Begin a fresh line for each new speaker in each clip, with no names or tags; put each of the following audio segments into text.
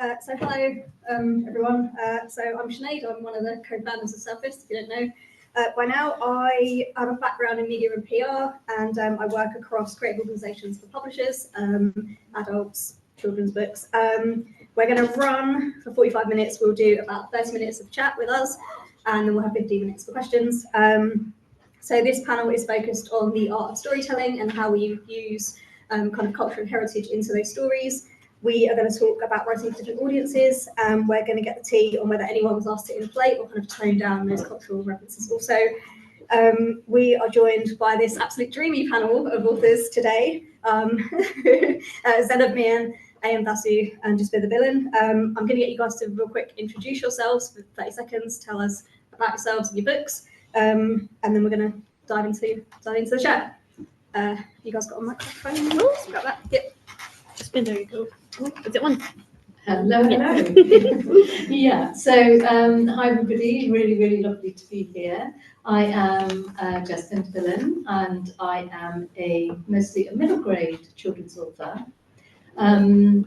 So hello, everyone. So I'm Sinead. I'm one of the co-founders of Surface, if you don't know. By now, I have a background in media and PR, and I work across creative organisations for publishers, adults, children's books. We're going to run for 45 minutes. We'll do about 30 minutes of chat with us, and then we'll have 15 minutes for questions. So this panel is focused on the art of storytelling and how we use kind of culture and heritage into those stories. We are going to talk about writing for different audiences. We're going to get the tea on whether anyone was asked to inflate or kind of tone down those cultural references. Also, we are joined by this absolute dreamy panel of authors today. Zanib Mian, Dassu and Jasbinder Bilan. I'm going to get you guys to real quick introduce yourselves for 30 seconds, tell us about yourselves and your books, and then we're going to dive into the chat. You guys got a microphone? Got that? Yep.
Jasbinder, you go. Oh, is it on?
Hello. Yeah, so hi everybody, really lovely to be here. I am Jasbinder Bilan, and I am mostly a middle grade children's author. Very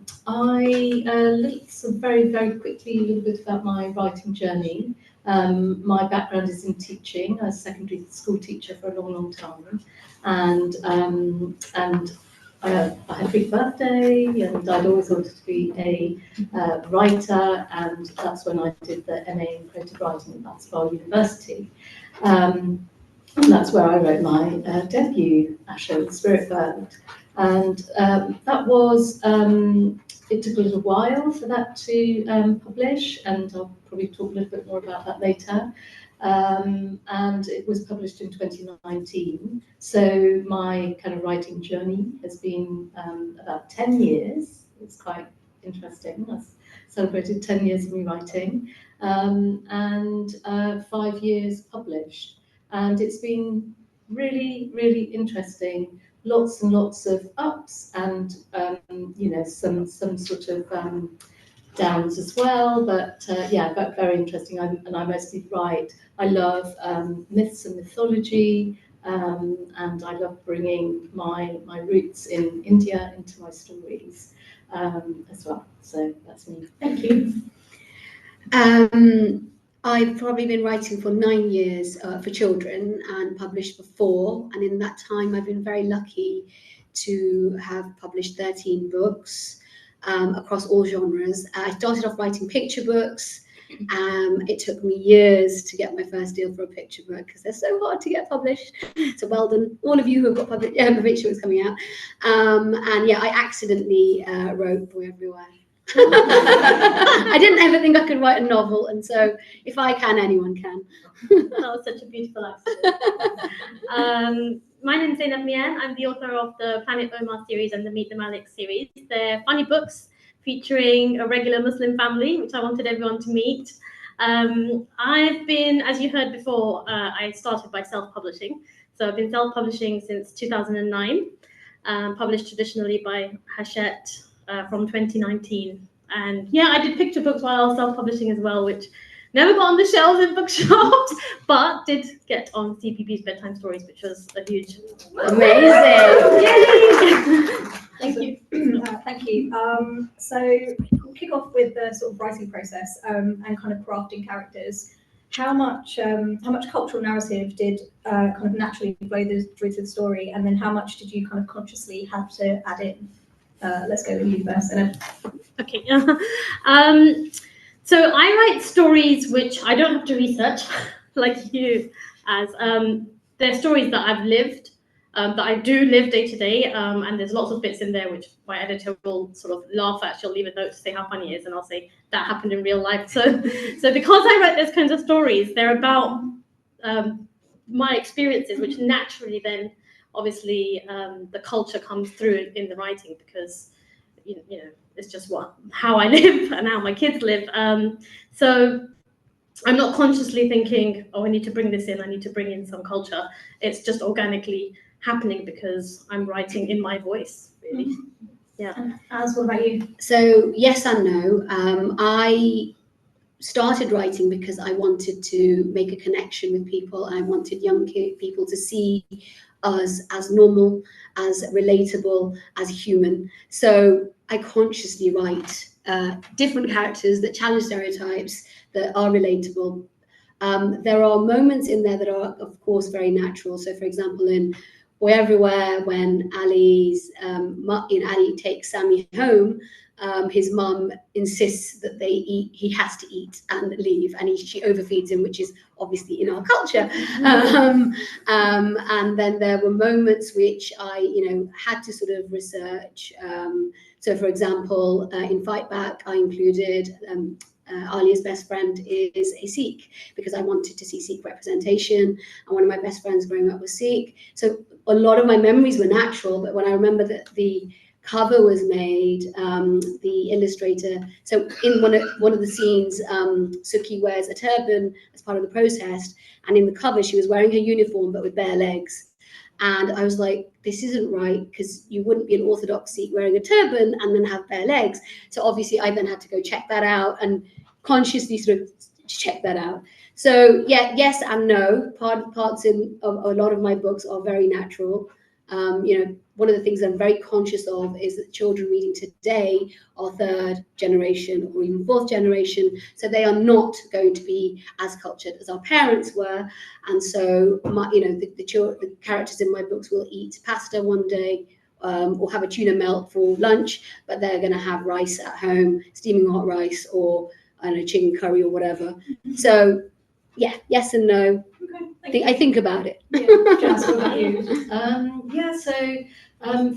quickly a little bit about my writing journey. My background is in teaching. I was a secondary school teacher for a long time, and I had a big birthday, and I'd always wanted to be a writer, and that's when I did the MA in creative writing at Dassu University. And that's where I wrote my debut, Asher, the Spirit Bird. And that was, it took a little while for that to publish, and I'll probably talk a little bit more about that later. And it was published in 2019. So my kind of writing journey has been about 10 years. It's quite interesting. I've celebrated 10 years of me writing, and 5 years published. And it's been really interesting. Lots and lots of ups and some sort of downs as well, but very interesting. I mostly write. I love myths and mythology, and I love bringing my roots in India into my stories as well. So that's me. Thank you.
I've probably been writing for 9 years for children and published before, and in that time I've been very lucky to have published 13 books across all genres. I started off writing picture books. It took me years to get my first deal for a picture book because they're so hard to get published. So well done, all of you who have got published. The picture was coming out. And yeah, I accidentally wrote Boy Everywhere. I didn't ever think I could write a novel, and so if I can, anyone can.
That was such a beautiful accident. My name is Sinead Mian. I'm the author of the Planet Omar series and the Meet the Malik series. They're funny books featuring a regular Muslim family, which I wanted everyone to meet. I've been, as you heard before, I started by self-publishing. So I've been self-publishing since 2009, published traditionally by Hachette from 2019. And yeah, I did picture books while I was self-publishing as well, which never got on the shelves in bookshops, but did get on CPB's Bedtime Stories, which was a huge...
Amazing!
Yay! Thank you.
Thank you. So we'll kick off with the sort of writing process and kind of crafting characters. How much cultural narrative did kind of naturally flow through the story, and then how much did you kind of consciously have to add in? Let's go with you first.
Okay. So I write stories which I don't have to research, like you, as they're stories that I've lived, that I do live day to day, and there's lots of bits in there which my editor will sort of laugh at. She'll leave a note to say how funny it is, and I'll say that happened in real life. So because I write those kinds of stories, they're about my experiences, which naturally then, obviously, the culture comes through in the writing because you know it's just how I live and how my kids live. So I'm not consciously thinking, oh, I need to bring this in, I need to bring in some culture. It's just organically happening because I'm writing in my voice, really. Yeah.
And Az, what about you?
So yes and no. I started writing because I wanted to make a connection with people. I wanted young people to see us as normal, as relatable, as human. So I consciously write different characters that challenge stereotypes, that are relatable. There are moments in there that are, of course, very natural. So, for example, in Boy Everywhere, when Ali takes Sammy home, his mum insists that he has to eat and leave, and she overfeeds him, which is obviously in our culture. And then there were moments which I, had to sort of research. So, for example, in Fight Back, I included Alia's best friend is a Sikh, because I wanted to see Sikh representation, and one of my best friends growing up was Sikh. So a lot of my memories were natural, but when I remember that the cover was made, the illustrator, so in one of the scenes, Suki wears a turban as part of the protest, and in the cover she was wearing her uniform but with bare legs. And I was like, this isn't right, because you wouldn't be an Orthodox Sikh wearing a turban and then have bare legs. So obviously I then had to go check that out and consciously sort of check that out. So yeah, yes and no. Parts in a lot of my books are very natural. One of the things I'm very conscious of is that children reading today are third generation or even fourth generation, so they are not going to be as cultured as our parents were. And so the characters in my books will eat pasta one day, or have a tuna melt for lunch, but they're going to have rice at home, steaming hot rice, or I don't know, chicken curry or whatever. So yeah, yes and no.
Okay,
I think about it.
Yeah, Jazz, what about you?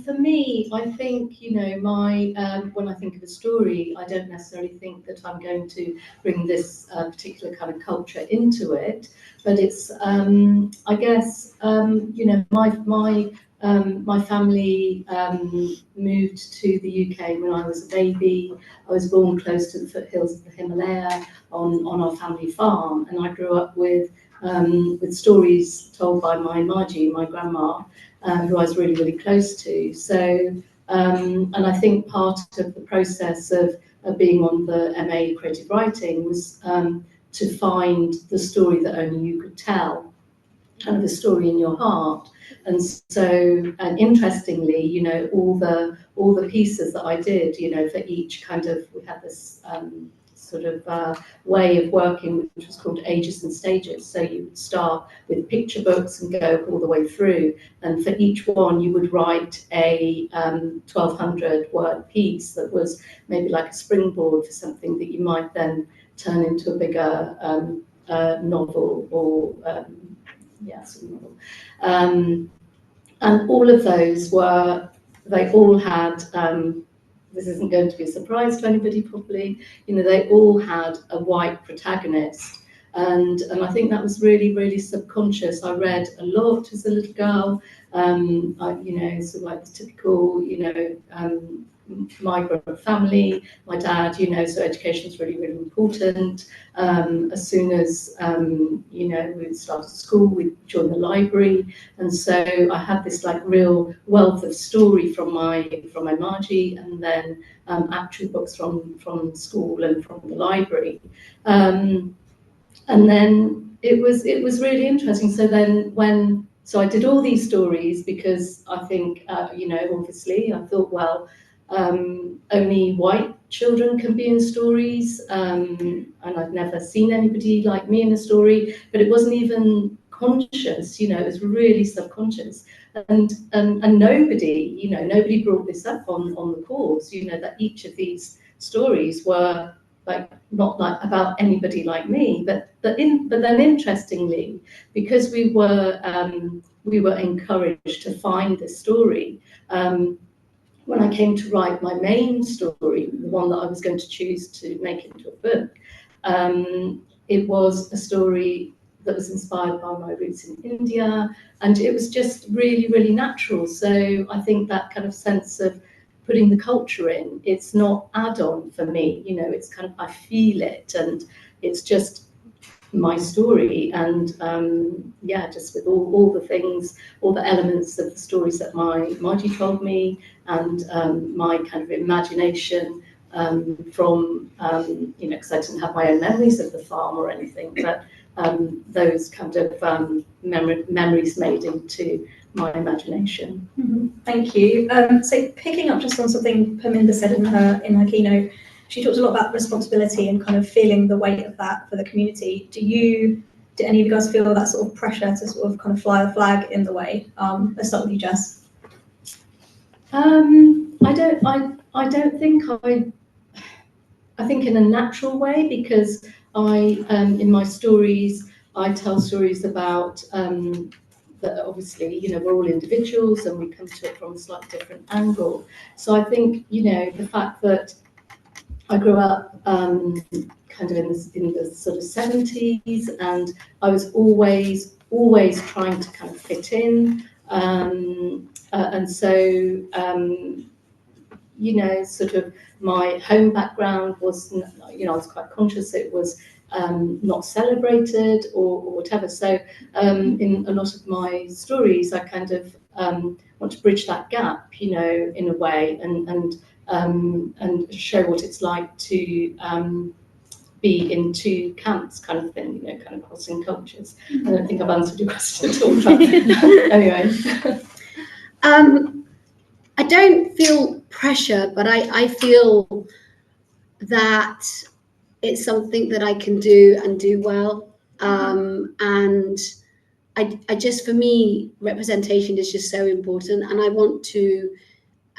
For me, I think, when I think of a story, I don't necessarily think that I'm going to bring this particular kind of culture into it, but it's, I guess, my family moved to the UK when I was a baby. I was born close to the foothills of the Himalaya on our family farm, and I grew up with stories told by my Margie, my grandma, who I was really, really close to. So, and I think part of the process of being on the MA Creative Writing was to find the story that only you could tell, kind of a story in your heart. And so, and interestingly, all the pieces that I did, for each kind of, we had this sort of way of working, which was called Ages and Stages. So you would start with picture books and go all the way through, and for each one you would write a 1,200 word piece that was maybe like a springboard for something that you might then turn into a bigger novel, or novel. And all of those they all had, this isn't going to be a surprise to anybody probably, they all had a white protagonist. And I think that was really, really subconscious. I read a lot as a little girl, sort of like the typical, migrant family. My dad, so education is really, really important. As soon as, we started school, we joined the library. And so I had this like real wealth of story from my Margie, and then actual books from school and from the library. And then it was really interesting. So then so I did all these stories because I think, obviously I thought, well, only white children can be in stories, and I've never seen anybody like me in a story, but it wasn't even conscious, it was really subconscious. And nobody brought this up on the course, that each of these stories were like not like about anybody like me, but then interestingly, because we were encouraged to find this story, when I came to write my main story, the one that I was going to choose to make into a book, it was a story that was inspired by my roots in India, and it was just really, really natural. So I think that kind of sense of putting the culture in, it's not add-on for me, it's kind of, I feel it, and it's just my story. And just with all the things, all the elements of the stories that my Margie told me, and my kind of imagination from, because I didn't have my own memories of the farm or anything, but those kind of memories made into my imagination.
Mm-hmm. Thank you. So picking up just on something Parminder said in her keynote, she talks a lot about responsibility and kind of feeling the weight of that for the community. Do any of you guys feel that sort of pressure to sort of kind of fly the flag in the way? Let's start with you, Jess.
I don't think I think in a natural way, because in my stories, I tell stories about that obviously, you know, we're all individuals and we come to it from a slightly different angle. So I think, you know, the fact that I grew up kind of in the sort of 70s, and I was always trying to kind of fit in. And so, you know, sort of my home background was, you know, I was quite conscious it was not celebrated or whatever. So in a lot of my stories, I kind of want to bridge that gap, you know, in a way, and show what it's like to be in two camps, kind of thing, you know, kind of crossing cultures. I don't think I've answered your question at all, but anyway.
I don't feel pressure, but I feel that it's something that I can do and do well. And I just, for me, representation is just so important, and I want to,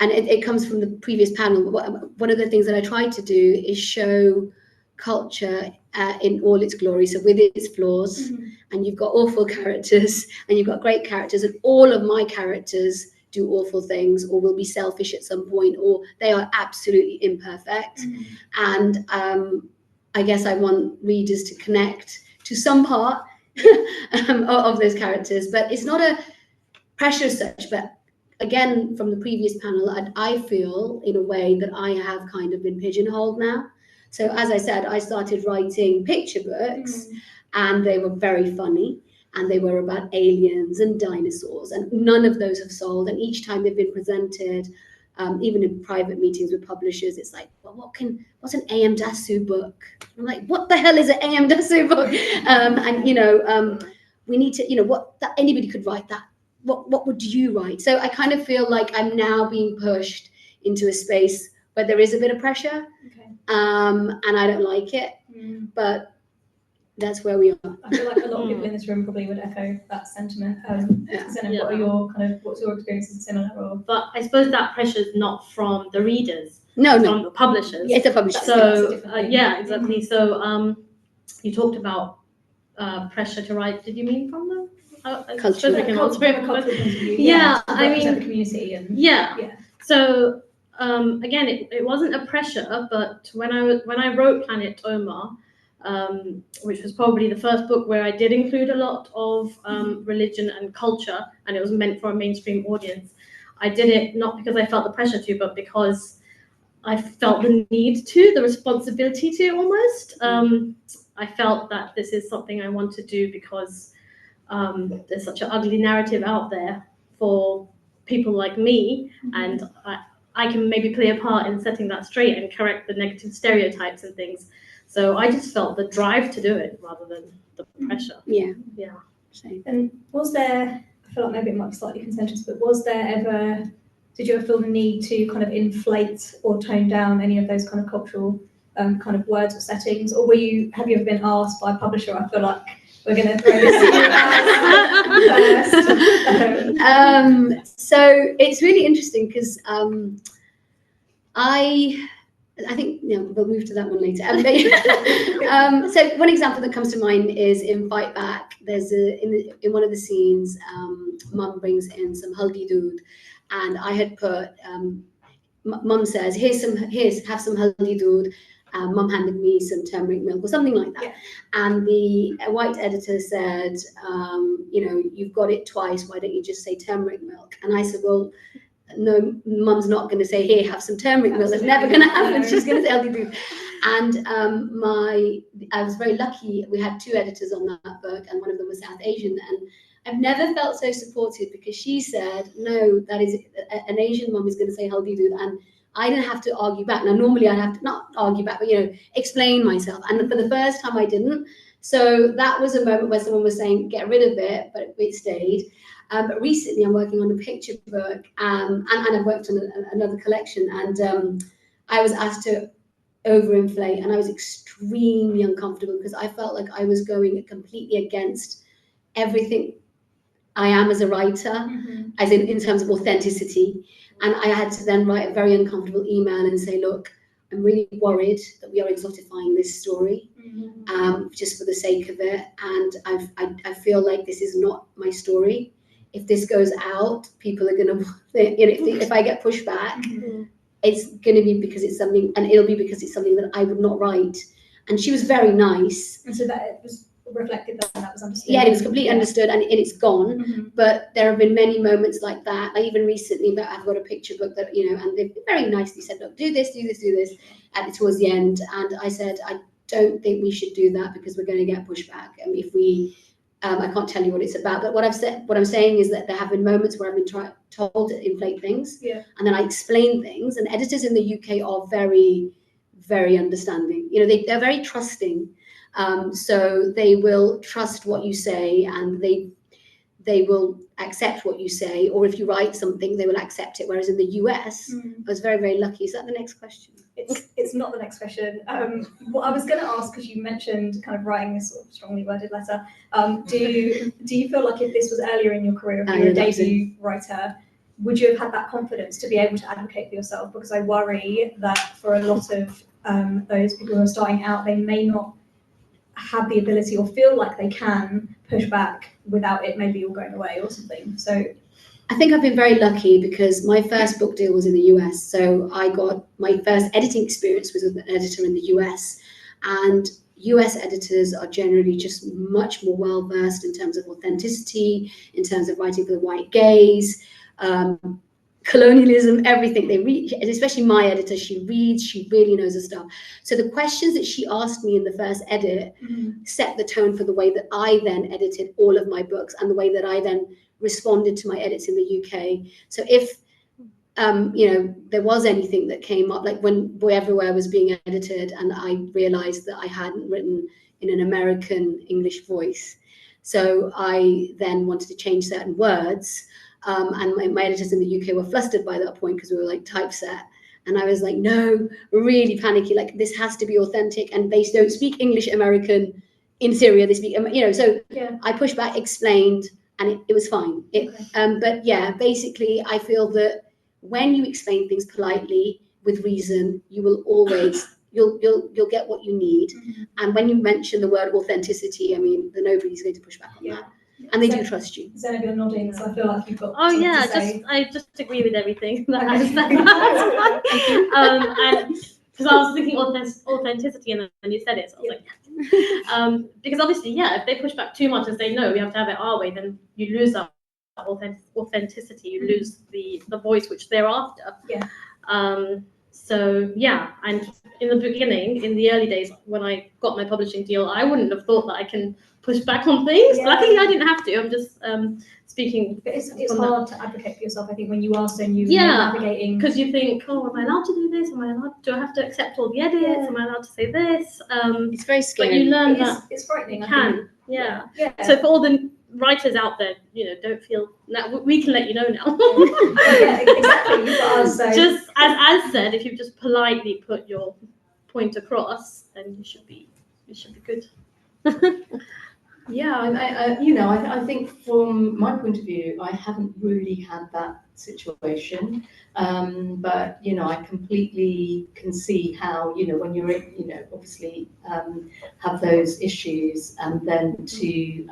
and it comes from the previous panel. One of the things that I try to do is show culture in all its glory, so with its flaws. And you've got awful characters and you've got great characters, and all of my characters do awful things or will be selfish at some point, or they are absolutely imperfect. And I guess I want readers to connect to some part of those characters, but it's not a pressure as such. But again, from the previous panel, I feel in a way that I have kind of been pigeonholed now. So as I said, I started writing picture books, and they were very funny, and they were about aliens and dinosaurs, and none of those have sold. And each time they've been presented, even in private meetings with publishers, it's like, well, what's an A.M. Dassu book? I'm like, what the hell is an A.M. Dassu book? And you know, we need to, you know, anybody could write that. What would you write? So I kind of feel like I'm now being pushed into a space where there is a bit of pressure, and I don't like it, but that's where we are.
I feel like a lot of people in this room probably would echo that sentiment. Zanib, what's your experiences similar? Or?
But I suppose that pressure is not from the readers.
No,
from the publishers.
Yeah, it's a publisher.
So yeah, exactly. So you talked about pressure to write. Did you mean from them?
Culture.
Yeah, I mean,
the community and
yeah. So again, it wasn't a pressure, but when I wrote Planet Omar, which was probably the first book where I did include a lot of religion and culture, and it was meant for a mainstream audience. I did it not because I felt the pressure to, but because I felt the need to, the responsibility to almost. I felt that this is something I want to do because there's such an ugly narrative out there for people like me, and I can maybe play a part in setting that straight and correct the negative stereotypes and things. So I just felt the drive to do it rather than the pressure.
Yeah.
Same. And was there, I feel like maybe it might be slightly contentious, but did you ever feel the need to kind of inflate or tone down any of those kind of cultural kind of words or settings? Or have you ever been asked by a publisher, I feel like we're going to throw this first?
So it's really interesting because I think, we'll move to that one later. So one example that comes to mind is in Fight Back. There's in one of the scenes, Mum brings in some haldi doodh, and I had put, Mum says, have some haldi doodh. Mum handed me some turmeric milk or something like that. And the white editor said, you've got it twice. Why don't you just say turmeric milk? And I said, well, no, Mum's not going to say, here, have some turmeric milk. That's never going to happen. She's going to say healthy food. And I was very lucky. We had two editors on that book, and one of them was South Asian. And I've never felt so supported because she said, no, that is an Asian mum is going to say healthy food. And I didn't have to argue back. Now, normally I'd have to not argue back, but, explain myself. And for the first time, I didn't. So that was a moment where someone was saying, get rid of it, but it stayed. But recently I'm working on a picture book, and I've worked on another collection, and I was asked to overinflate, and I was extremely uncomfortable because I felt like I was going completely against everything I am as a writer, as in terms of authenticity. And I had to then write a very uncomfortable email and say, look, I'm really worried that we are exotifying this story, just for the sake of it. And I feel like this is not my story. If this goes out, people are going to, if I get pushback, it's going to be because it's something, and it'll be because it's something that I would not write. And she was very nice.
And so that it was reflected that was understood.
Yeah, it was completely understood, and it's gone. But there have been many moments like that. Like even recently, that I've got a picture book that, and they've very nicely said, look, do this, and towards the end. And I said, I don't think we should do that because we're going to get pushback. And if we, I can't tell you what it's about, but what I'm saying is that there have been moments where I've been told to inflate things, and then I explain things. And editors in the UK are very, very understanding. They're very trusting. So they will trust what you say, and they will accept what you say, or if you write something, they will accept it. Whereas in the US, I was very, very lucky. Is that the next question?
It's not the next question. What I was going to ask, because you mentioned kind of writing this sort of strongly worded letter, do you feel like if this was earlier in your career, if you were a debut writer, would you have had that confidence to be able to advocate for yourself? Because I worry that for a lot of those people who are starting out, they may not have the ability or feel like they can push back without it maybe all going away or something. So
I think I've been very lucky because my first book deal was in the US. So I got my first editing experience was with an editor in the US, and US editors are generally just much more well versed in terms of authenticity, in terms of writing for the white gaze, colonialism, everything. They read, especially my editor, she reads, she really knows her stuff. So the questions that she asked me in the first edit set the tone for the way that I then edited all of my books, and the way that I then responded to my edits in the UK. So if there was anything that came up, like when Boy Everywhere was being edited, and I realized that I hadn't written in an American English voice, so I then wanted to change certain words. And my editors in the UK were flustered by that point because we were like typeset. And I was like, no, really panicky. Like, this has to be authentic. And they don't speak English American in Syria. They speak, so I pushed back, explained, and it was fine. But yeah, basically, I feel that when you explain things politely with reason, you will always, you'll get what you need. And when you mention the word authenticity, nobody's going to push back on that. And they do trust you.
Zanib, you're nodding, so I feel like you've got.
Oh yeah,
to say.
I just agree with everything that I said. And because I was thinking authenticity, and then you said it, so I was like, because obviously, if they push back too much and say no, we have to have it our way, then you lose that authenticity, you lose the voice which they're after. So and in the beginning, in the early days when I got my publishing deal, I wouldn't have thought that I can push back on things. Luckily, I didn't have to. I'm just speaking.
But it's hard to advocate for yourself, I think, when you are so new and you're navigating.
Because you think, am I allowed to do this? Do I have to accept all the edits? Am I allowed to say this?
It's very scary.
But you learn that
it's frightening.
You can. So for all the writers out there, don't feel that we can let you know now.
Exactly. You've got us, so.
Just as said, if you just politely put your point across, then you should be good.
I think from my point of view, I haven't really had that situation. But I completely can see how when you're obviously have those issues, and then to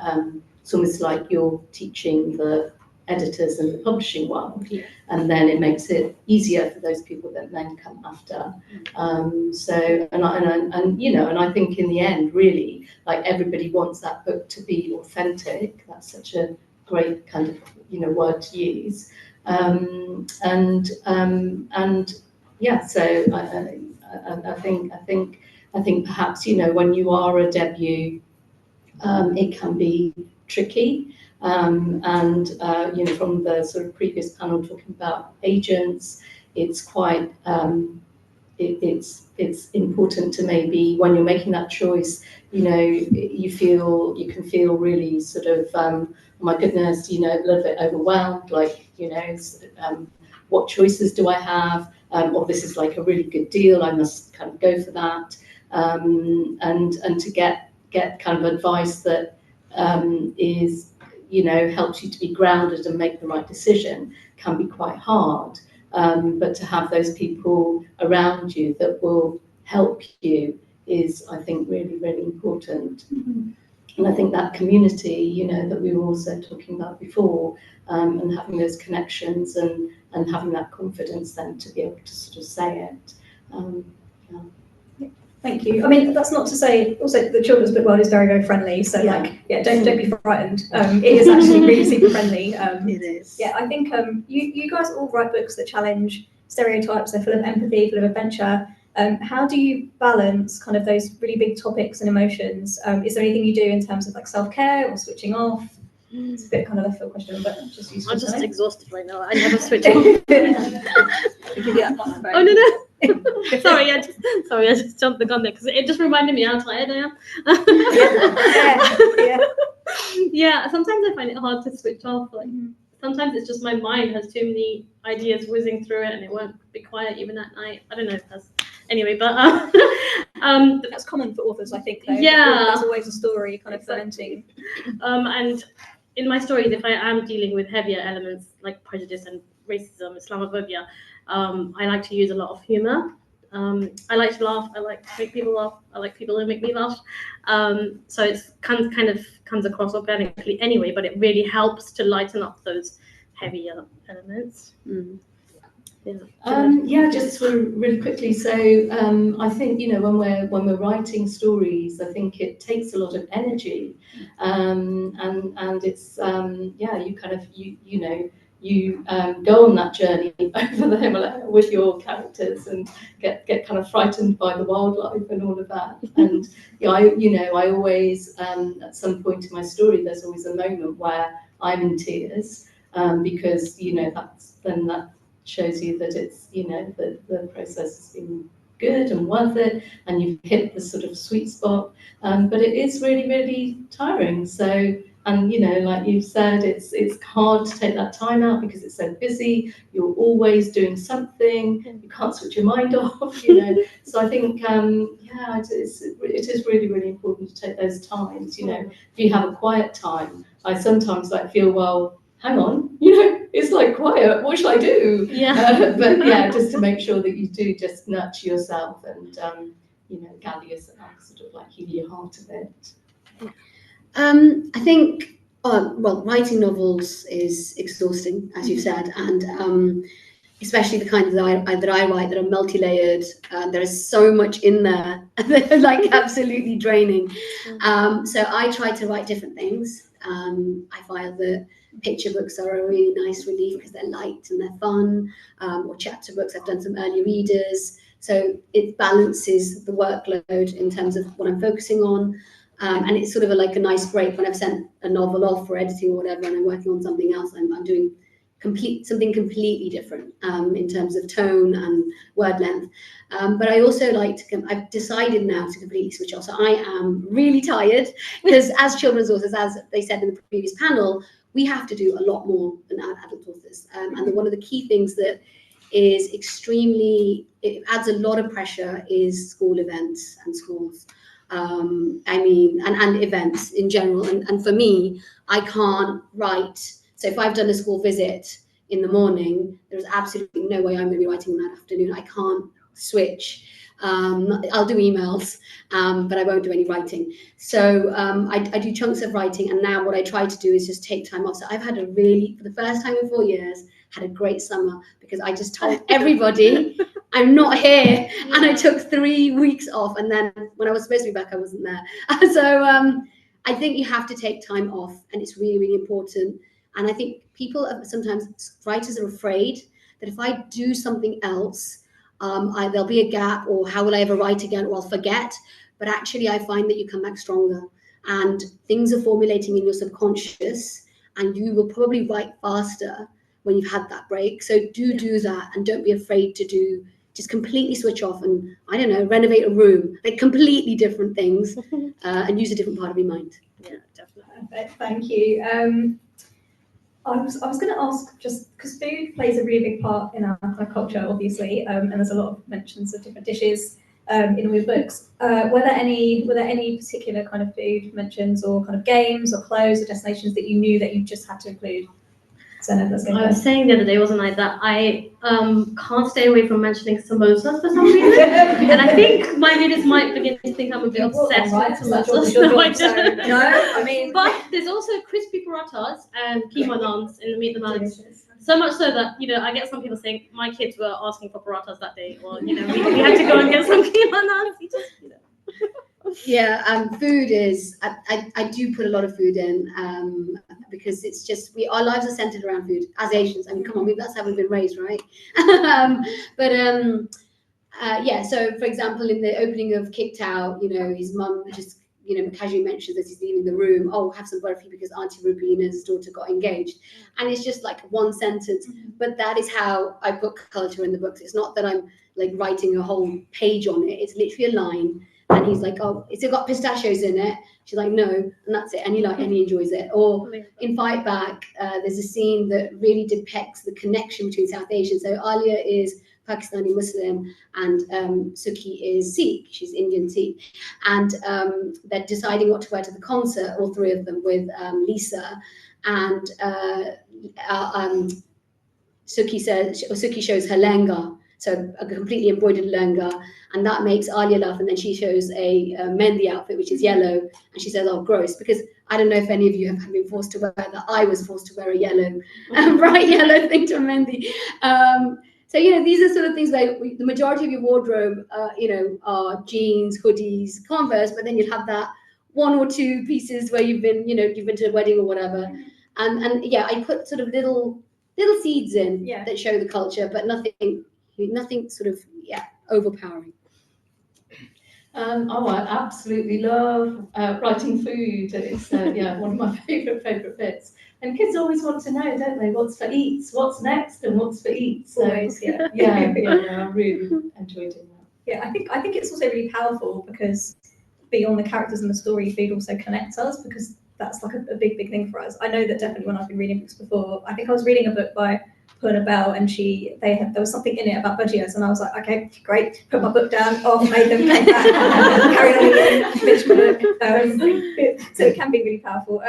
it's almost like you're teaching the editors and the publishing world, and then it makes it easier for those people that then come after. And I think in the end, really, like, everybody wants that book to be authentic. That's such a great kind of word to use. So I think perhaps when you are a debut, it can be tricky. From the sort of previous panel talking about agents, it's quite it's important to, maybe when you're making that choice, you can feel really sort of oh my goodness, a little bit overwhelmed, like what choices do I have? or this is like a really good deal, I must kind of go for that, and to get kind of advice that is, helps you to be grounded and make the right decision can be quite hard. But to have those people around you that will help you is, I think, really, really important.
Mm-hmm.
And I think that community, that we were also talking about before, and having those connections and having that confidence then to be able to sort of say it.
Thank you. I mean, that's not to say also the children's book world is very, very friendly. So don't be frightened. It is actually really super friendly.
It is.
Yeah, I think you guys all write books that challenge stereotypes. They're full of empathy, full of adventure. How do you balance kind of those really big topics and emotions? Is there anything you do in terms of like self-care or switching off? It's a bit kind of left field question, but just useful.
I'm just exhausted right now. I never switch off. Oh no. Sorry, I just jumped the gun there because it just reminded me how tired I am. Yeah, sometimes I find it hard to switch off. Like sometimes it's just my mind has too many ideas whizzing through it, and it won't be quiet even at night. I don't know if that's anyway, but
that's common for authors, I think. Though.
Yeah,
there's always a story kind of fermenting.
And in my stories, if I am dealing with heavier elements like prejudice and racism, Islamophobia, I like to use a lot of humor. I like to laugh. I like to make people laugh. I like people who make me laugh. So it kind of comes across organically anyway, but it really helps to lighten up those heavier elements.
Just really quickly. So I think when we're writing stories, I think it takes a lot of energy, and it's you kind of you go on that journey over the Himalaya with your characters and get kind of frightened by the wildlife and all of that. And I always at some point in my story, there's always a moment where I'm in tears because that shows you that it's the process has been good and worth it, and you've hit the sort of sweet spot. But it is really, really tiring. So. And like you've said, it's hard to take that time out because it's so busy. You're always doing something. You can't switch your mind off. So I think it is really, really important to take those times. If you have a quiet time, I sometimes feel, well, hang on, it's like quiet. What should I do?
Yeah.
But just to make sure that you do just nurture yourself and gather yourself, sort of heal your heart a bit.
I think, writing novels is exhausting, as you've said, and especially the kind that I write that are multi-layered. There is so much in there, they're absolutely draining. So I try to write different things. I find that picture books are a really nice relief because they're light and they're fun, or chapter books. I've done some early readers, so it balances the workload in terms of what I'm focusing on. And it's sort of a nice break when I've sent a novel off for editing or whatever, and I'm working on something else. I'm doing something completely different in terms of tone and word length. But I also I've decided now to completely switch off. So I am really tired because as children's authors, as they said in the previous panel, we have to do a lot more than adult authors. And one of the key things that is it adds a lot of pressure is school events and schools. And events in general. And for me, I can't write. So if I've done a school visit in the morning, there's absolutely no way I'm going to be writing in that afternoon. I can't switch. I'll do emails, but I won't do any writing. So I do chunks of writing. And now what I try to do is just take time off. So I've had for the first time in 4 years, had a great summer because I just told everybody I'm not here, and I took 3 weeks off, and then when I was supposed to be back, I wasn't there. So I think you have to take time off, and it's really, really important. And I think writers are afraid that if I do something else, there'll be a gap, or how will I ever write again, or I'll forget. But actually, I find that you come back stronger, and things are formulating in your subconscious, and you will probably write faster when you've had that break. So do that, and don't be afraid to just completely switch off and, I don't know, renovate a room, completely different things, and use a different part of your mind.
Yeah, definitely.
Perfect, thank you. I was going to ask, just because food plays a really big part in our culture, obviously, and there's a lot of mentions of different dishes in all your books. Were there any particular kind of food mentions, or kind of games, or clothes, or destinations that you knew that you just had to include? So no, let's go
I was
first.
saying the other day, wasn't I, that I can't stay away from mentioning samosas for some reason. And I think my readers might begin to think I'm a bit obsessed with samosas. No, I don't.
No, I mean,
But there's also crispy parathas and keema naans in the Meet the Maliks.
delicious.
So much so that, I get some people saying my kids were asking for parathas that day, or, we had to go and get some keema naans.
Yeah, food is, I do put a lot of food in, because it's just, our lives are centered around food as Asians. I mean, come on, that's how we've been raised, right? Yeah, so for example, in the opening of Kicked Out, his mum just, casually mentions as he's leaving the room, oh, have some burfi because Auntie Rubina's daughter got engaged. And it's just like one sentence, but that is how I put culture in the books. It's not that I'm like writing a whole page on it. It's literally a line. And he's like, oh, it's got pistachios in it. She's like, no, and that's it. And he enjoys it. Or in Fight Back, there's a scene that really depicts the connection between South Asians. So Alia is Pakistani Muslim and Suki is Sikh. She's Indian Sikh. And they're deciding what to wear to the concert, all three of them, with Lisa. And Suki shows her lenga. So a completely embroidered lehenga, and that makes Alia laugh. And then she shows a Mendi outfit, which is yellow, and she says, "Oh, gross!" Because I don't know if any of you have been forced to wear that. I was forced to wear a yellow, bright yellow thing to a Mendi. So these are sort of things where the majority of your wardrobe, are jeans, hoodies, Converse, but then you'll have that one or two pieces where you've been to a wedding or whatever, and yeah, I put sort of little seeds in that show the culture, but nothing sort of overpowering.
I absolutely love writing food. It's one of my favourite bits. And kids always want to know, don't they, what's for eats, what's next, and what's for eats. So
Always,
I really enjoy doing that.
Yeah, I think it's also really powerful because beyond the characters and the story, food also connects us, because that's like a big thing for us. I know that definitely when I've been reading books before, I think I was reading a book by Purna Bell, and there was something in it about budgios, and I was like, okay, great, put my book down, off, made them, came back, carried on again, finished my book. So it can be really powerful.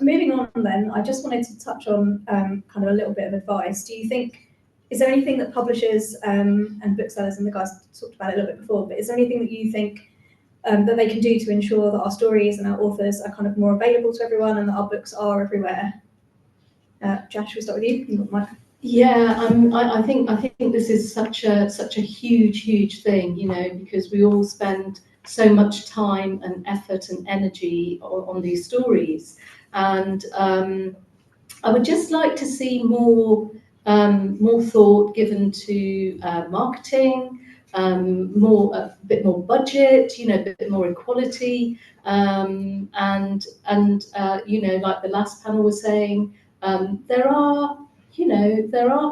Moving on then, I just wanted to touch on kind of a little bit of advice. Is there anything that publishers and booksellers, and the guys talked about it a little bit before, but is there anything that you think that they can do to ensure that our stories and our authors are kind of more available to everyone, and that our books are everywhere? Josh, we'll start with you. You've got the mic.
Yeah, I think this is such a huge thing, because we all spend so much time and effort and energy on these stories, and I would just like to see more thought given to marketing, a bit more budget, a bit more equality, and like the last panel was saying. There are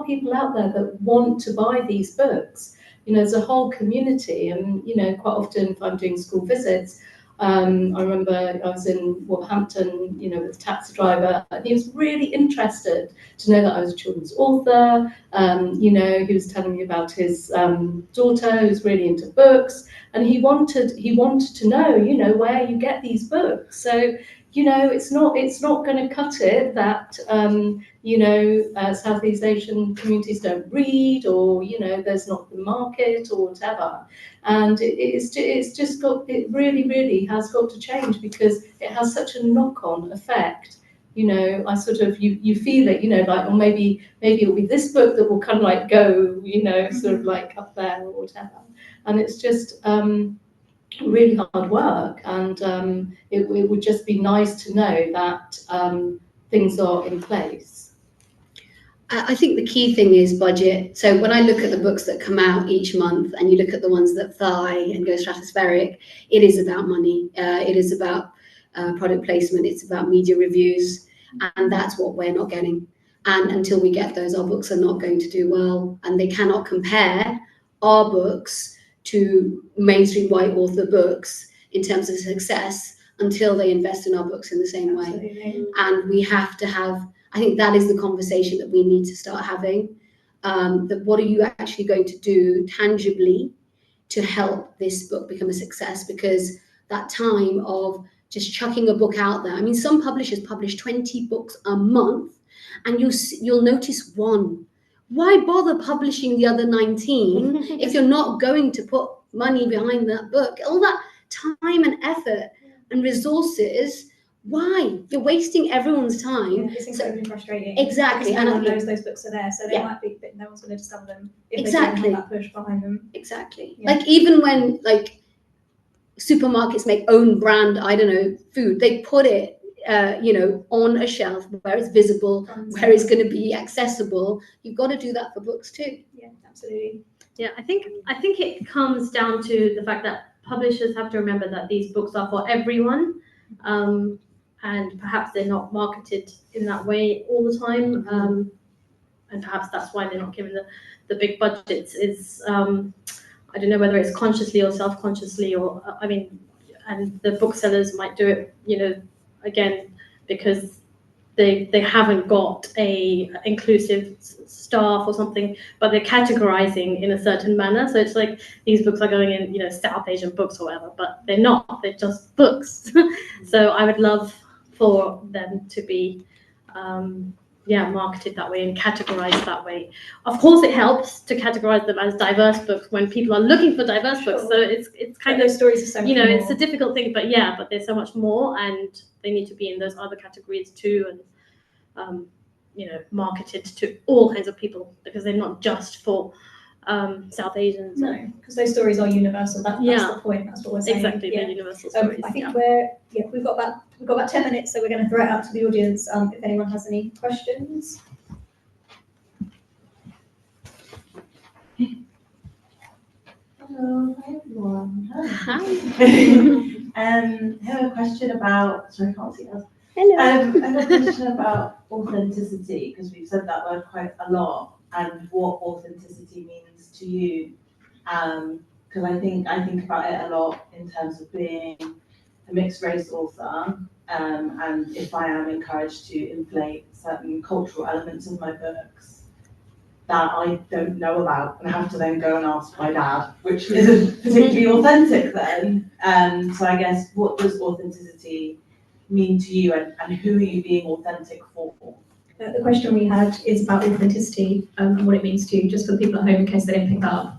people out there that want to buy these books. There's a whole community, and quite often if I'm doing school visits, I remember I was in Wolverhampton, with a taxi driver, and he was really interested to know that I was a children's author. He was telling me about his daughter who's really into books, and he wanted to know, where you get these books. So. It's not going to cut it that Southeast Asian communities don't read, or there's not the market or whatever, and it really has got to change, because it has such a knock-on effect. I sort of you feel it, like, or maybe it'll be this book that will kind of like go, sort of like up there or whatever, and it's just. Really hard work, and it would just be nice to know that things are in place.
I think the key thing is budget. So when I look at the books that come out each month, and you look at the ones that fly and go stratospheric, it is about money. It is about product placement. It's about media reviews, and that's what we're not getting. And until we get those, our books are not going to do well, and they cannot compare our books to mainstream white author books in terms of success until they invest in our books in the same way. And we have to have, I think that is the conversation that we need to start having. That what are you actually going to do tangibly to help this book become a success? Because that time of just chucking a book out there. I mean, some publishers publish 20 books a month, and you'll notice one. Why bother publishing the other 19 if you're not going to put money behind that book? All that time and effort and resources, why? You're wasting everyone's time.
Yeah, it's incredibly frustrating.
Exactly.
And everyone knows those books are there, so they might be, but no one's going to discover them if they don't have that push behind them.
Exactly.
Yeah.
Like even when like supermarkets make own brand, I don't know, food, they put it on a shelf where it's visible, where it's going to be accessible. You've got to do that for books too.
Yeah, absolutely.
Yeah, I think it comes down to the fact that publishers have to remember that these books are for everyone, and perhaps they're not marketed in that way all the time, and perhaps that's why they're not given the big budgets. I don't know whether it's consciously or self-consciously, or and the booksellers might do it, again, because they haven't got a inclusive staff or something, but they're categorizing in a certain manner. So it's like these books are going in, South Asian books or whatever, but they're not. They're just books. So I would love for them to be, marketed that way and categorized that way. Of course, it helps to categorize them as diverse books when people are looking for diverse books. So it's kind of,
those stories are so much more.
it's a difficult thing, but there's so much more, and they need to be in those other categories too, and marketed to all kinds of people, because they're not just for South Asians.
No, because those stories are universal. That's the point. That's what we're saying.
Exactly,
Yeah.
they're universal stories.
I think we've got about 10 minutes, so we're going to throw it out to the audience. If anyone has any questions.
Hello, hi everyone.
Hi.
I have a question about. Sorry, I can't see us.
Hello.
I have a question about authenticity, because we've said that word quite a lot, and what authenticity means to you. Because I think about it a lot in terms of being a mixed race author, and if I am encouraged to inflate certain cultural elements of my books that I don't know about, and have to then go and ask my dad, which isn't particularly authentic then. So I guess, what does authenticity mean to you, and who are you being authentic for?
The question we had is about authenticity and what it means to you, just for the people at home in case they didn't pick that up.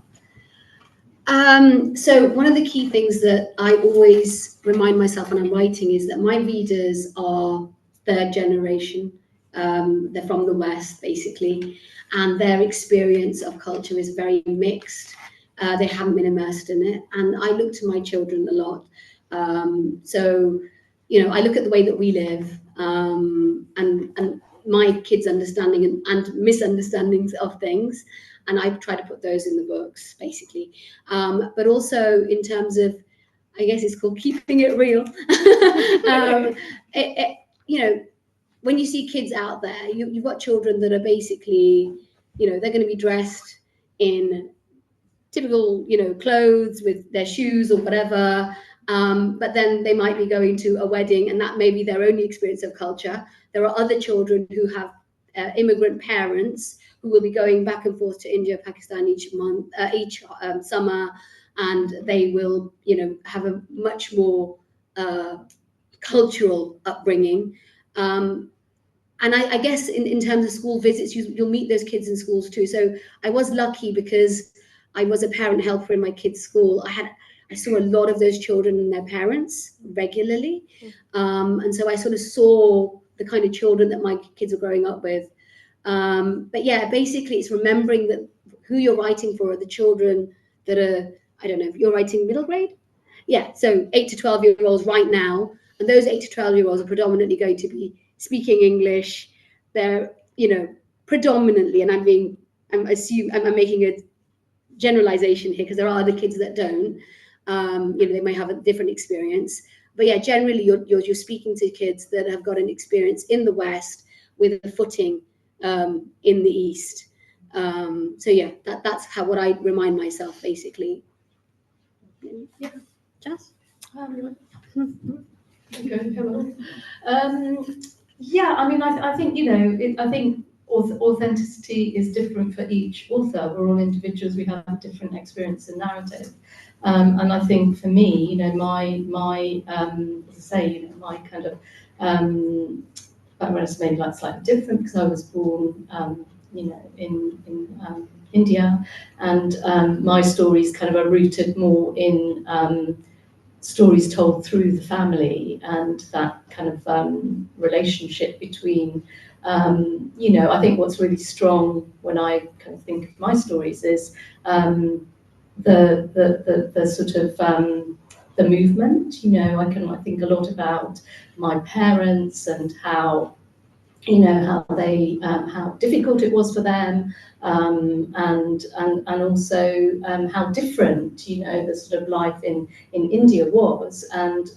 So one of the key things that I always remind myself when I'm writing is that my readers are third generation. They're from the West, basically, and their experience of culture is very mixed. They haven't been immersed in it, and I look to my children a lot. So, I look at the way that we live, and my kids' understanding and misunderstandings of things, and I try to put those in the books, basically. But also in terms of, I guess it's called keeping it real. When you see kids out there, you've got children that are basically, they're going to be dressed in typical, clothes with their shoes or whatever. But then they might be going to a wedding, and that may be their only experience of culture. There are other children who have immigrant parents who will be going back and forth to India, Pakistan each summer, and they will, have a much more cultural upbringing. And I guess in terms of school visits, you'll meet those kids in schools too. So I was lucky because I was a parent helper in my kids' school. I saw a lot of those children and their parents regularly. And so I sort of saw the kind of children that my kids were growing up with. But yeah, basically it's remembering that who you're writing for are the children that are, I don't know, if you're writing middle grade? Yeah, so 8 to 12-year-olds right now. And those 8 to 12-year-olds are predominantly going to be speaking English. They're, predominantly, and I'm making a generalization here because there are other kids that don't. They may have a different experience, but yeah, generally you're speaking to kids that have got an experience in the West with a footing in the East. So yeah, that's what I remind myself basically.
Yeah, Jess?
Hello. Yeah, I mean, I think, I think authenticity is different for each author. We're all individuals, we have different experience and narrative. And I think for me, my as I say, my kind of background is maybe like slightly different because I was born, in India, and my stories kind of are rooted more in stories told through the family and that kind of relationship between, I think what's really strong when I kind of think of my stories is the sort of the movement. I think a lot about my parents and how how difficult it was for them, and also how different the sort of life in India was, and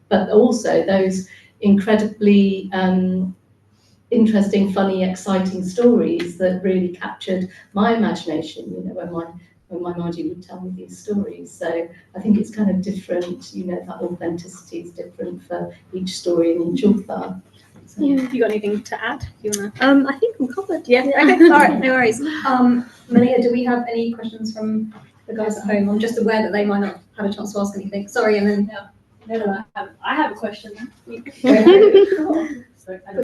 but also those incredibly interesting, funny, exciting stories that really captured my imagination. When my Margie would tell me these stories. So I think it's kind of different. That authenticity is different for each story and each author. So.
Yeah. Have you got anything to add? Do you wanna?
I think I'm covered.
Yeah. Okay. All right. No worries. Malia, do we have any questions from the guys at home? I'm just aware that they might not have a chance to ask anything. Sorry, and then
No, I have a question.
with the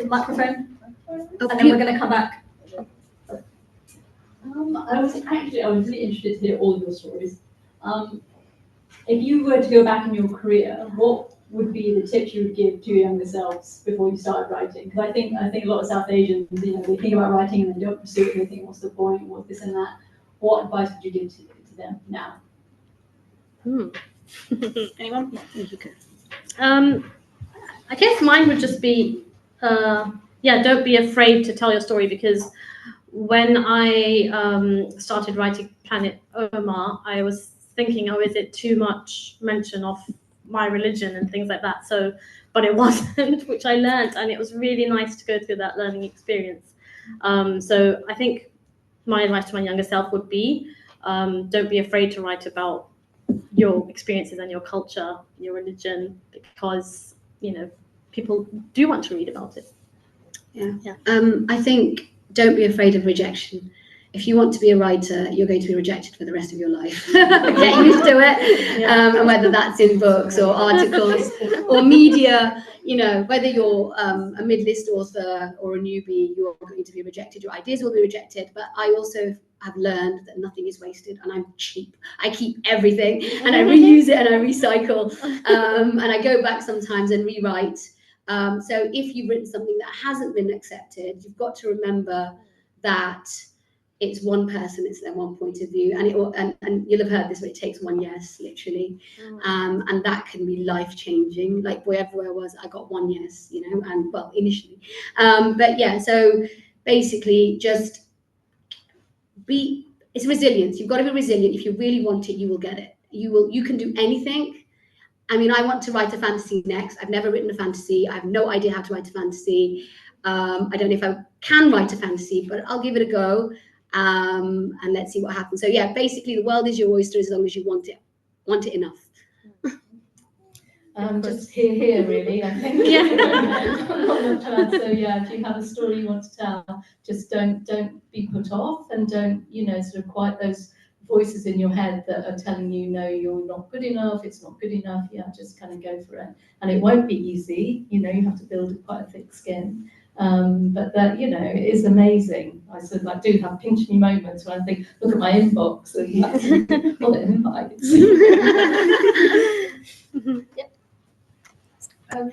microphone, and then we're going to come back.
I was really interested to hear all of your stories. If you were to go back in your career, what would be the tips you would give to your younger selves before you started writing? Because I think a lot of South Asians, they think about writing and they don't pursue it. They think, what's the point? What's this and that? What advice would you give to them now?
Anyone?
I guess mine would just be, don't be afraid to tell your story, because when I started writing Planet Omar, I was thinking, is it too much mention of my religion and things like that? But it wasn't, which I learned, and it was really nice to go through that learning experience. So I think my advice to my younger self would be, don't be afraid to write about your experiences and your culture, your religion, because people do want to read about it.
Yeah. I think don't be afraid of rejection. If you want to be a writer, you're going to be rejected for the rest of your life. Get used to it. And whether that's in books or articles or media, whether you're a mid-list author or a newbie, you're going to be rejected. Your ideas will be rejected. But I also have learned that nothing is wasted, and I'm cheap. I keep everything and I reuse it and I recycle. And I go back sometimes and rewrite. So if you've written something that hasn't been accepted, you've got to remember that it's one person, it's their one point of view, and you'll have heard this, but it takes one yes, literally, and that can be life-changing. Like wherever I was, I got one yes, and well, initially, but yeah. So basically, just it's resilience. You've got to be resilient. If you really want it, you will get it. You can do anything. I mean, I want to write a fantasy next. I've never written a fantasy. I have no idea how to write a fantasy. I don't know if I can write a fantasy, but I'll give it a go. And let's see what happens. So yeah, basically the world is your oyster as long as you want it enough.
Just here really, I think. So yeah, if you have a story you want to tell, just don't be put off, and don't sort of quiet those voices in your head that are telling you, no, you're not good enough, it's not good enough. Yeah, just kind of go for it. And it won't be easy, you have to build quite a thick skin. But that, it is amazing. I sort of do have pinch me moments when I think, look at my inbox and that's full of invites.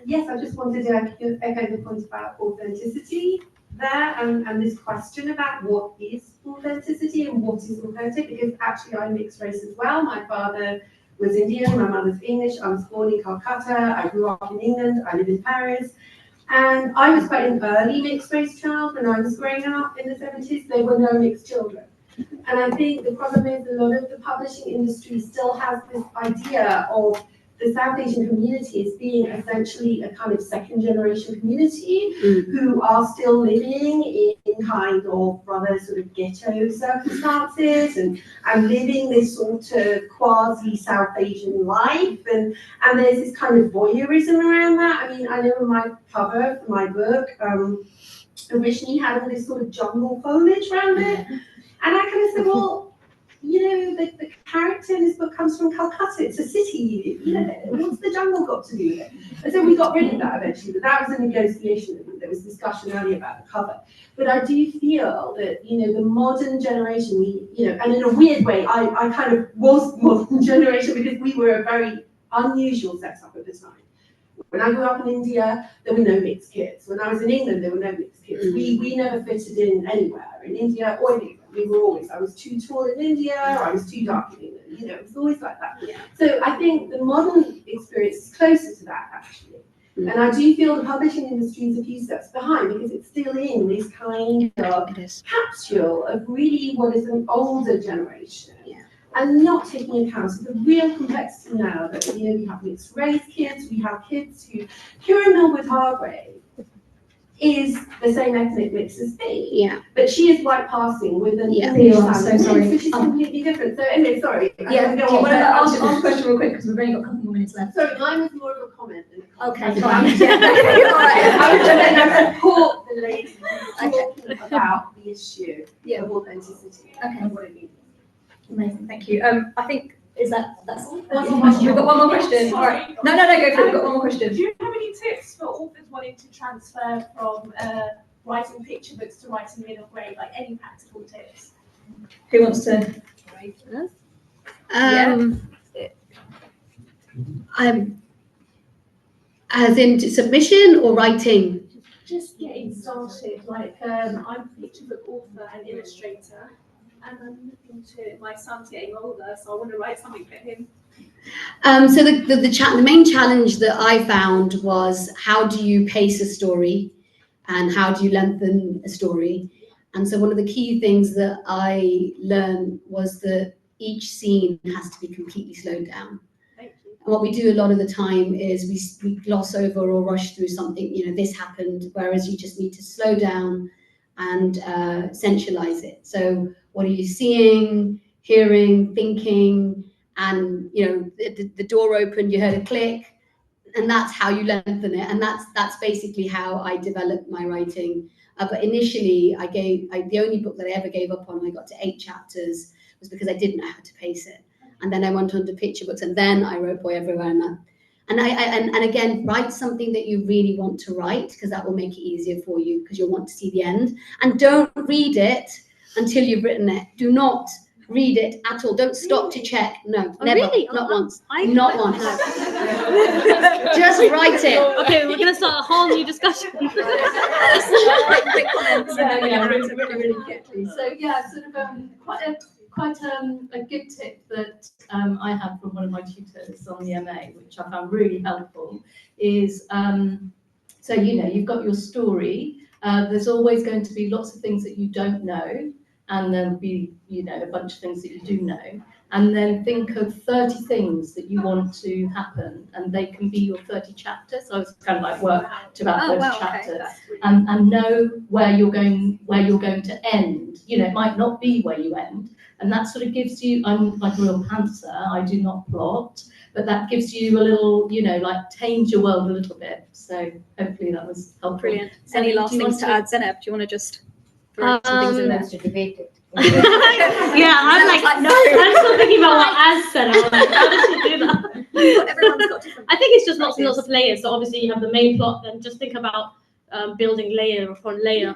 Yes, I just wanted to echo the point about authenticity there, and this question about what is authenticity and what is authentic, because actually I'm mixed race as well. My father was Indian, my mother's English. I was born in Calcutta, I grew up in England, I live in Paris. And I was quite an early mixed race child when I was growing up in the 70s. There were no mixed children. And I think the problem is a lot of the publishing industry still has this idea of the South Asian community as being essentially a kind of second generation community who are still living in kind of rather sort of ghetto circumstances and living this sort of quasi South Asian life, and there's this kind of voyeurism around that. I mean, I know my cover for my book originally had all this sort of jungle foliage around it, and I kind of said, well, you know, the character in this book comes from Calcutta. It's a city. You know, what's the jungle got to do with it? And so we got rid of that eventually. But that was a negotiation. There was discussion earlier about the cover. But I do feel that, you know, the modern generation, you know, and in a weird way, I kind of was modern generation because we were a very unusual setup at the time. When I grew up in India, there were no mixed kids. When I was in England, there were no mixed kids. We never fitted in anywhere, in India or in England. We were always, I was too tall in India, or I was too dark in England. You know, it was always like that.
Yeah.
So I think the modern experience is closer to that, actually. And I do feel the publishing industry is a few steps behind because it's still in this kind of capsule of really what is an older generation.
Yeah.
And not taking account of the real complexity now that, you know, we have mixed race kids, we have kids who, Kira Millwood-Hargrave is the same ethnic mix as me.
Yeah.
But she is white passing with an
Yeah.
English
I'm so
family,
sorry.
so she's completely different. So anyway, sorry.
Yeah,
Go
do you
on.
want to ask a question real quick because we've only got a couple more minutes left.
Sorry, mine was more of a comment than a comment.
Okay,
fine.
You're all right.
I was going to support the lady talking about the issue of authenticity and what it means.
Amazing, thank you. I think that's all.
One more question.
We've got one more question. All
Sorry.
right. No, go for it. We've got one more question.
Do you have any tips for authors wanting to transfer from writing picture books to writing middle grade? Like any practical tips?
Who wants to?
I'm as in submission or writing.
Just getting started. Like I'm a picture book author and illustrator, and I'm looking to. My son's getting older, so I want to write something for him.
So the main challenge that I found was how do you pace a story and how do you lengthen a story? And so one of the key things that I learned was that each scene has to be completely slowed down.
Thank you.
And what we do a lot of the time is we gloss over or rush through something, you know, this happened, whereas you just need to slow down and sensualize it. So what are you seeing, hearing, thinking? And you know, the door opened, you heard a click, and that's how you lengthen it. And that's basically how I developed my writing. But initially, the only book that I ever gave up on, I got to 8 chapters, was because I didn't know how to pace it. And then I went on to picture books, and then I wrote Boy Everywhere. And again, write something that you really want to write, because that will make it easier for you, because you'll want to see the end. And don't read it until you've written it. Do not read it at all. Don't stop to check. No,
Oh,
never.
really?
Not
Oh,
once.
I-
Not once. Just write it.
Okay, we're gonna start a whole new discussion.
Quick comments.
Really quickly. So yeah, sort of quite a good tip that I had from one of my tutors on the MA, which I found really helpful, is so you know, you've got your story. There's always going to be lots of things that you don't know, and there'll be, you know, a bunch of things that you do know. And then think of 30 things that you want to happen, and they can be your 30 chapters. So I was kind of like work to about 30 chapters, and know where you're going to end. You know, it might not be where you end, and that sort of gives you. I'm like a real pantser. I do not plot, but that gives you a little, you know, like tames your world a little bit. So hopefully that was helpful.
Brilliant.
So
Any
do
last
you
things
want
to
to-
add, Zanib? Do you want to just throw some things in there?
To debate it.
Yeah, I'm like,
no.
I'm still thinking about what Az said. I'm like, how did she do that?
Everyone's got different.
I think it's just lots and lots of layers. So obviously you have the main plot, then just think about building layer upon layer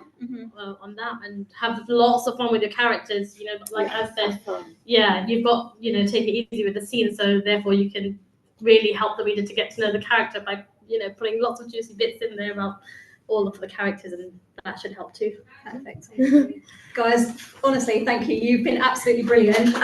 on that, and have lots of fun with your characters. You know, like Az said, yeah, you've got, you know, take it easy with the scene, so therefore you can really help the reader to get to know the character by, you know, putting lots of juicy bits in there about all of the characters, and that should help too.
Perfect. Guys, honestly, thank you. You've been absolutely brilliant.